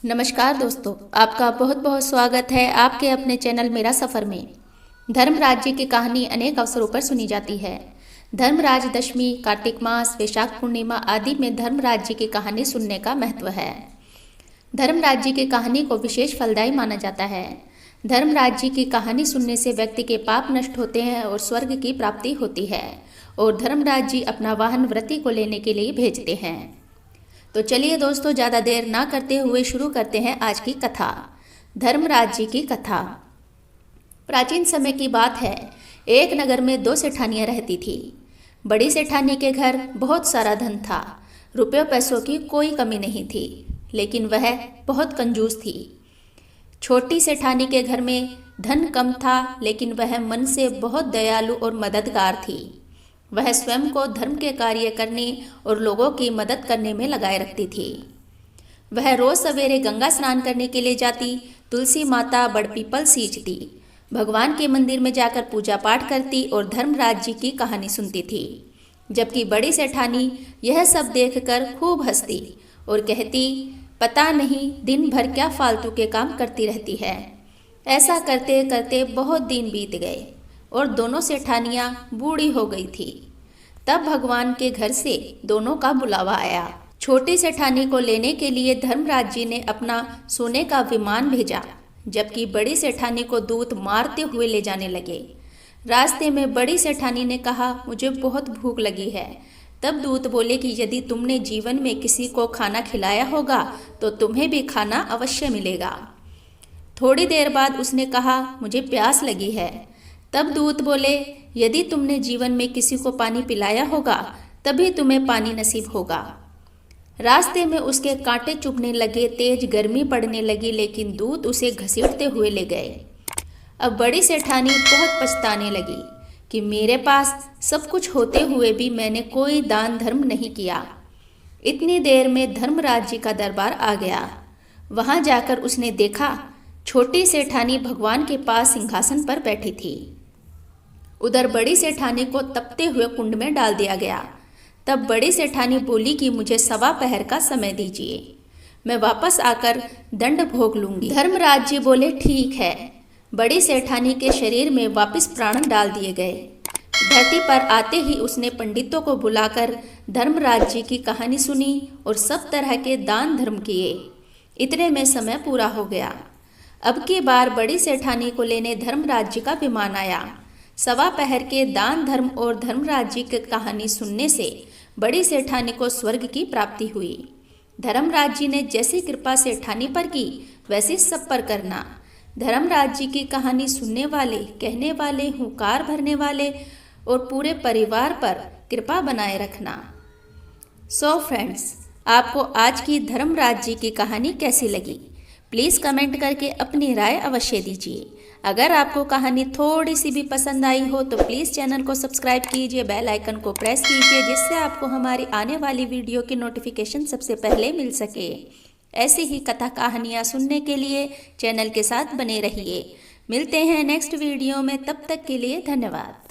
नमस्कार दोस्तों, आपका बहुत बहुत स्वागत है आपके अपने चैनल मेरा सफ़र में। धर्म राज्य की कहानी अनेक अवसरों पर सुनी जाती है। धर्मराज दशमी, कार्तिक मास, वैशाख पूर्णिमा आदि में धर्म राज्य की कहानी सुनने का महत्व है। धर्म राज्य की कहानी को विशेष फलदायी माना जाता है। धर्म राज्य की कहानी सुनने से व्यक्ति के पाप नष्ट होते हैं और स्वर्ग की प्राप्ति होती है। और धर्म राज्य अपना वाहन व्रती को लेने के लिए भेजते हैं। तो चलिए दोस्तों, ज़्यादा देर ना करते हुए शुरू करते हैं आज की कथा। धर्म राज्य की कथा। प्राचीन समय की बात है। एक नगर में 2 सेठानियाँ रहती थी। बड़ी सेठानी के घर बहुत सारा धन था। रुपयों पैसों की कोई कमी नहीं थी, लेकिन वह बहुत कंजूस थी। छोटी सेठानी के घर में धन कम था, लेकिन वह मन से बहुत दयालु और मददगार थी। वह स्वयं को धर्म के कार्य करने और लोगों की मदद करने में लगाए रखती थी। वह रोज सवेरे गंगा स्नान करने के लिए जाती, तुलसी माता, बड़पीपल सींचती, भगवान के मंदिर में जाकर पूजा पाठ करती और धर्म राज्य की कहानी सुनती थी। जबकि बड़ी सेठानी यह सब देखकर खूब हंसती और कहती, पता नहीं दिन भर क्या फालतू के काम करती रहती है। ऐसा करते करते बहुत दिन बीत गए और दोनों सेठानियाँ बूढ़ी हो गई थी। तब भगवान के घर से दोनों का बुलावा आया। छोटी सेठानी को लेने के लिए धर्मराज जी ने अपना सोने का विमान भेजा, जबकि बड़ी सेठानी को दूत मारते हुए ले जाने लगे। रास्ते में बड़ी सेठानी ने कहा, मुझे बहुत भूख लगी है। तब दूत बोले कि यदि तुमने जीवन में किसी को खाना खिलाया होगा तो तुम्हें भी खाना अवश्य मिलेगा। थोड़ी देर बाद उसने कहा, मुझे प्यास लगी है। तब दूत बोले, यदि तुमने जीवन में किसी को पानी पिलाया होगा तभी तुम्हें पानी नसीब होगा। रास्ते में उसके कांटे चुभने लगे, तेज गर्मी पड़ने लगी, लेकिन दूत उसे घसीटते हुए ले गए। अब बड़ी सेठानी बहुत पछताने लगी कि मेरे पास सब कुछ होते हुए भी मैंने कोई दान धर्म नहीं किया। इतनी देर में धर्मराज जी का दरबार आ गया। वहां जाकर उसने देखा, छोटी सेठानी भगवान के पास सिंहासन पर बैठी थी। उधर बड़ी सेठानी को तपते हुए कुंड में डाल दिया गया। तब बड़ी सेठानी बोली कि मुझे 1.25 पहर का समय दीजिए, मैं वापस आकर दंड भोग लूंगी। धर्मराज जी बोले, ठीक है। बड़ी सेठानी के शरीर में वापस प्राण डाल दिए गए। धरती पर आते ही उसने पंडितों को बुलाकर धर्मराज जी की कहानी सुनी और सब तरह के दान धर्म किए। इतने में समय पूरा हो गया। अब की बार बड़ी सेठानी को लेने धर्मराज जी का विमान आया। 1.25 पहर के दान धर्म और धर्मराज जी की कहानी सुनने से बड़ी सेठानी को स्वर्ग की प्राप्ति हुई। धर्मराज जी ने जैसी कृपा सेठानी पर की वैसे सब पर करना। धर्मराज जी की कहानी सुनने वाले, कहने वाले, हुंकार भरने वाले और पूरे परिवार पर कृपा बनाए रखना। सो फ्रेंड्स, आपको आज की धर्मराज जी की कहानी कैसी लगी? प्लीज़ कमेंट करके अपनी राय अवश्य दीजिए। अगर आपको कहानी थोड़ी सी भी पसंद आई हो तो प्लीज़ चैनल को सब्सक्राइब कीजिए, बेल आइकन को प्रेस कीजिए, जिससे आपको हमारी आने वाली वीडियो की नोटिफिकेशन सबसे पहले मिल सके। ऐसी ही कथा कहानियाँ सुनने के लिए चैनल के साथ बने रहिए। मिलते हैं नेक्स्ट वीडियो में, तब तक के लिए धन्यवाद।